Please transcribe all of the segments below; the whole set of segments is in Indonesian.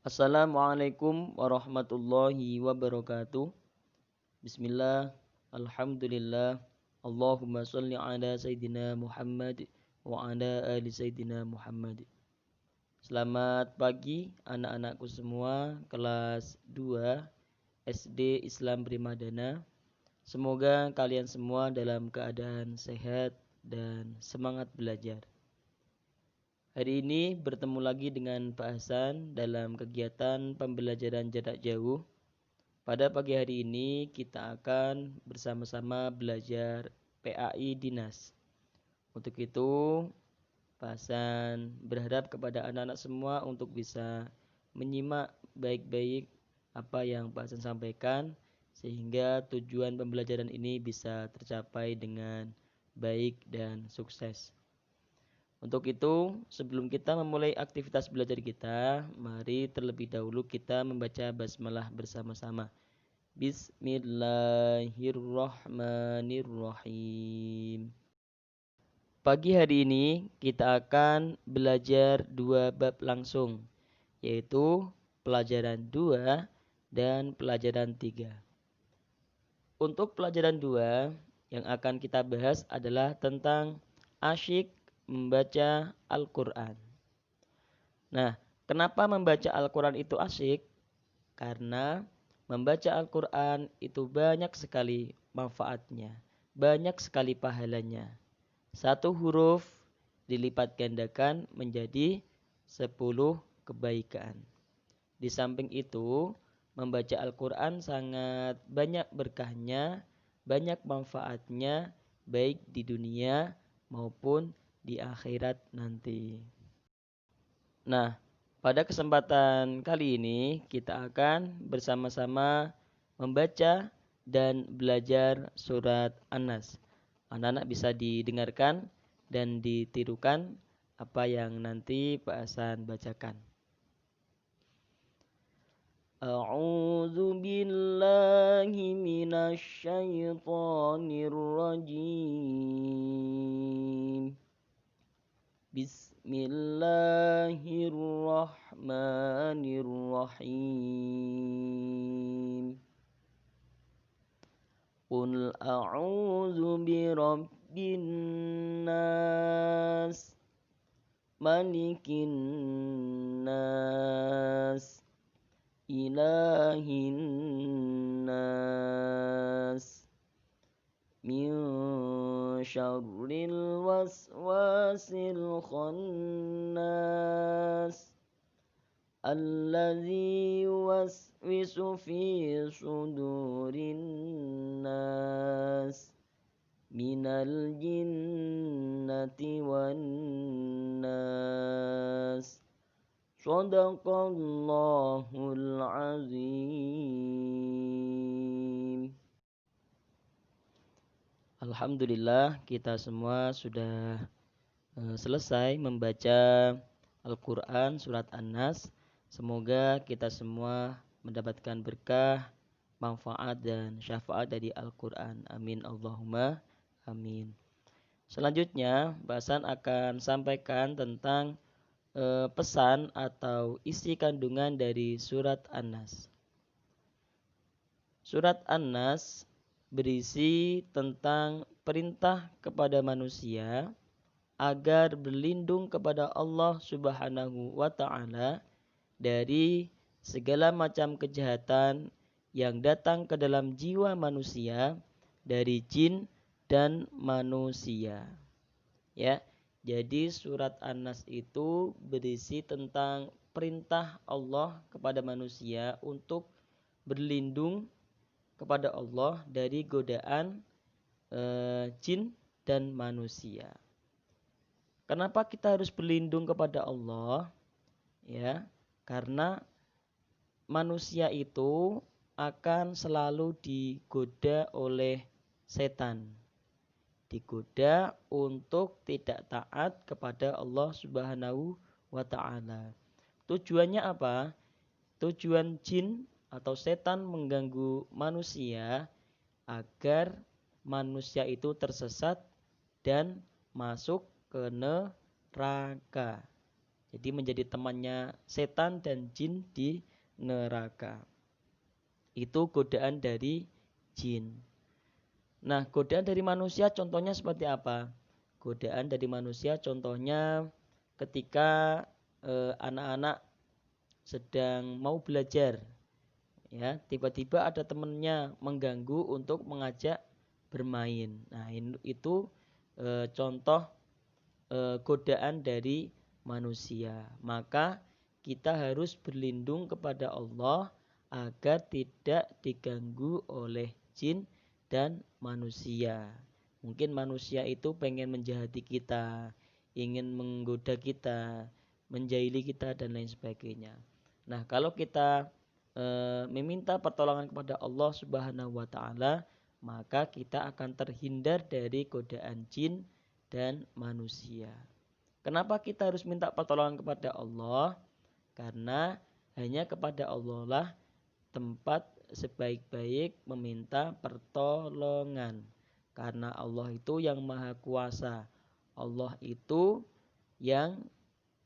Assalamualaikum warahmatullahi wabarakatuh. Bismillah, alhamdulillah, Allahumma salli ala Sayyidina Muhammad wa ala ali Sayyidina Muhammad. Selamat pagi anak-anakku semua kelas 2 SD Islam Primadana. Semoga kalian semua dalam keadaan sehat dan semangat belajar. Hari ini bertemu lagi dengan Pak Hasan dalam kegiatan pembelajaran jarak jauh. Pada pagi hari ini kita akan bersama-sama belajar PAI Dinas. Untuk itu, Pak Hasan berharap kepada anak-anak semua untuk bisa menyimak baik-baik apa yang Pak Hasan sampaikan sehingga tujuan pembelajaran ini bisa tercapai dengan baik dan sukses. Untuk itu, sebelum kita memulai aktivitas belajar kita, mari terlebih dahulu kita membaca basmalah bersama-sama. Bismillahirrahmanirrahim. Pagi hari ini kita akan belajar dua bab langsung, yaitu pelajaran 2 dan pelajaran 3. Untuk pelajaran 2 yang akan kita bahas adalah tentang asyik membaca Al-Quran. Nah, kenapa membaca Al-Quran itu asyik? Karena membaca Al-Quran itu banyak sekali manfaatnya, banyak sekali pahalanya. Satu huruf dilipat gandakan menjadi 10 kebaikan. Di samping itu, membaca Al-Quran sangat banyak berkahnya, banyak manfaatnya, baik di dunia maupun di akhirat nanti. Nah, pada kesempatan kali ini kita akan bersama-sama membaca dan belajar surat An-Nas. Anak-anak bisa didengarkan dan ditirukan apa yang nanti Pak Hasan bacakan. A'udzu billahi minasy syaithanir rajim. Bismillahirrahmanirrahim. Qul a'udzu birabbin nas, malikin nas, ilahin nas, min syarril waswasil khannas, alladzi yuwaswisu fi sudurin nas, minal jinnati wan nas. Shadaqallahul azim. Alhamdulillah kita semua sudah selesai membaca Al-Quran surat An-Nas. Semoga kita semua mendapatkan berkah, manfaat dan syafaat dari Al-Quran. Amin Allahumma amin. Selanjutnya bahasan akan sampaikan tentang pesan atau isi kandungan dari surat An-Nas. Surat An-Nas berisi tentang perintah kepada manusia agar berlindung kepada Allah Subhanahu wa taala dari segala macam kejahatan yang datang ke dalam jiwa manusia dari jin dan manusia. Ya. Jadi surat An-Nas itu berisi tentang perintah Allah kepada manusia untuk berlindung kepada Allah dari godaan jin dan manusia. Kenapa kita harus berlindung kepada Allah? Ya, karena manusia itu akan selalu digoda oleh setan. Digoda untuk tidak taat kepada Allah Subhanahu wa taala. Tujuannya apa? Tujuan jin atau setan mengganggu manusia agar manusia itu tersesat dan masuk ke neraka. Jadi menjadi temannya setan dan jin di neraka. Itu godaan dari jin. Nah, godaan dari manusia contohnya seperti apa? Godaan dari manusia contohnya ketika anak-anak sedang mau belajar, ya, tiba-tiba ada temannya mengganggu untuk mengajak bermain. Nah, itu contoh godaan dari manusia. Maka kita harus berlindung kepada Allah agar tidak diganggu oleh jin dan manusia. Mungkin manusia itu pengen menjahati kita, ingin menggoda kita, menjahili kita dan lain sebagainya. Nah, kalau kita meminta pertolongan kepada Allah Subhanahu wa taala, maka kita akan terhindar dari godaan jin dan manusia. Kenapa kita harus minta pertolongan kepada Allah? Karena hanya kepada Allah lah tempat sebaik-baik meminta pertolongan. Karena Allah itu yang maha kuasa. Allah itu yang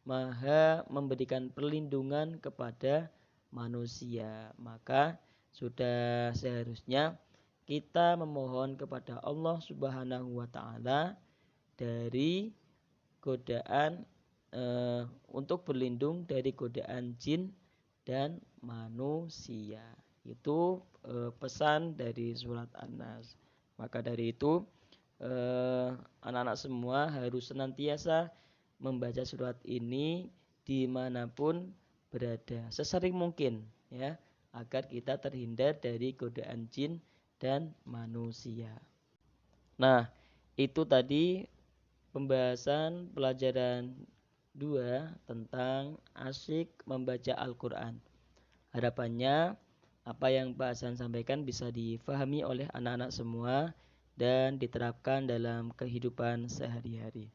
maha memberikan perlindungan kepada manusia. Maka sudah seharusnya kita memohon kepada Allah Subhanahu wa taala dari godaan untuk berlindung dari godaan jin dan manusia. Itu pesan dari surat An-Nas. Maka dari itu anak-anak semua harus senantiasa membaca surat ini dimanapun berada, sesering mungkin, ya, agar kita terhindar dari godaan jin dan manusia. Nah, itu tadi pembahasan pelajaran 2 tentang asyik membaca Al-Quran. Harapannya apa yang Pak Hasan sampaikan bisa difahami oleh anak-anak semua dan diterapkan dalam kehidupan sehari-hari.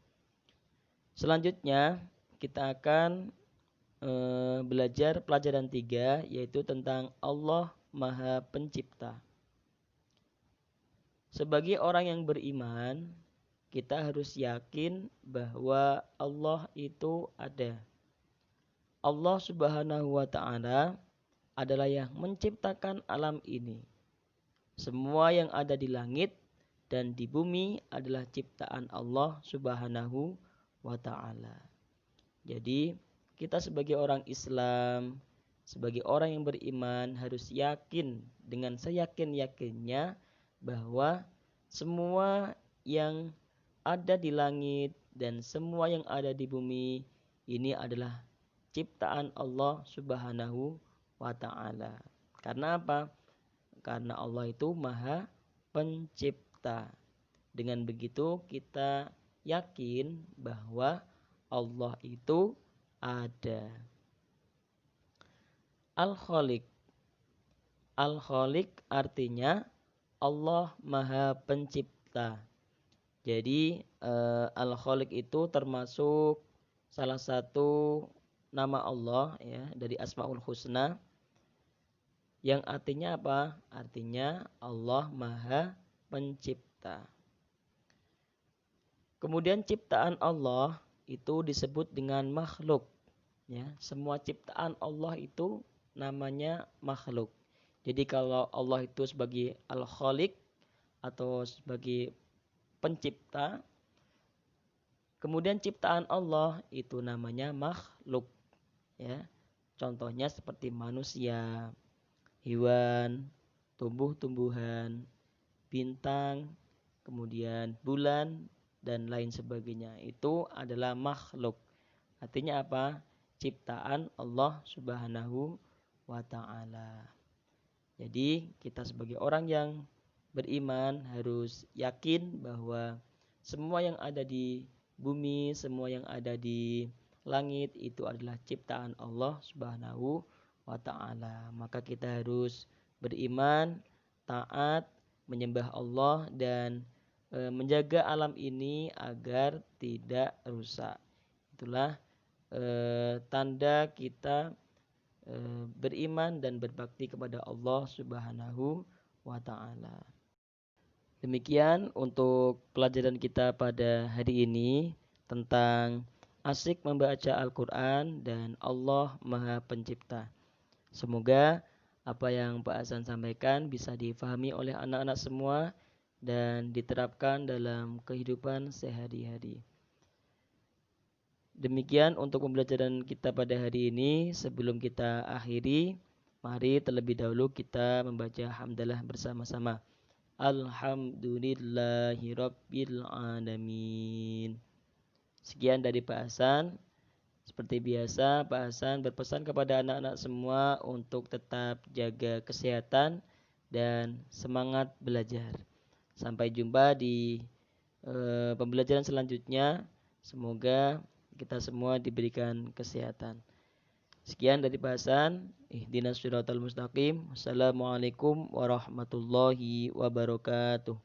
Selanjutnya kita akan belajar pelajaran 3, yaitu tentang Allah Maha Pencipta. Sebagai orang yang beriman, kita harus yakin bahwa Allah itu ada. Allah Subhanahu wa taala adalah yang menciptakan alam ini. Semua yang ada di langit dan di bumi adalah ciptaan Allah Subhanahu wa taala. Jadi, kita sebagai orang Islam, sebagai orang yang beriman harus yakin dengan seyakin-yakinnya bahwa semua yang ada di langit dan semua yang ada di bumi ini adalah ciptaan Allah Subhanahu wa taala. Karena apa? Karena Allah itu Maha Pencipta. Dengan begitu kita yakin bahwa Allah itu ada. Al-Khaliq. Al-Khaliq artinya Allah Maha Pencipta. Jadi Al-Khaliq itu termasuk salah satu nama Allah, ya, dari Asmaul Husna, yang artinya apa? Artinya Allah Maha Pencipta. Kemudian ciptaan Allah itu disebut dengan makhluk. Ya, semua ciptaan Allah itu namanya makhluk. Jadi kalau Allah itu sebagai Al-Khaliq atau sebagai pencipta, kemudian ciptaan Allah itu namanya makhluk. Ya, contohnya seperti manusia, hewan, tumbuh-tumbuhan, bintang, kemudian bulan dan lain sebagainya. Itu adalah makhluk. Artinya apa? Ciptaan Allah Subhanahu wa taala. Jadi kita sebagai orang yang beriman harus yakin bahwa semua yang ada di bumi, semua yang ada di langit itu adalah ciptaan Allah Subhanahu wa taala. Maka kita harus beriman, taat, menyembah Allah dan menjaga alam ini agar tidak rusak. Itulah tanda kita beriman dan berbakti kepada Allah Subhanahu wa taala. Demikian untuk pelajaran kita pada hari ini tentang asik membaca Al-Quran, dan Allah Maha Pencipta. Semoga apa yang Pak Hasan sampaikan bisa difahami oleh anak-anak semua dan diterapkan dalam kehidupan sehari-hari. Demikian untuk pembelajaran kita pada hari ini. Sebelum kita akhiri, mari terlebih dahulu kita membaca hamdalah bersama-sama. Alhamdulillahirabbil alamin. Sekian dari Pak Hasan. Seperti biasa, Pak Hasan berpesan kepada anak-anak semua untuk tetap jaga kesehatan dan semangat belajar. Sampai jumpa di pembelajaran selanjutnya. Semoga kita semua diberikan kesehatan. Sekian dari Pak Hasan. Ihdinas siratal mustaqim. Assalamualaikum warahmatullahi wabarakatuh.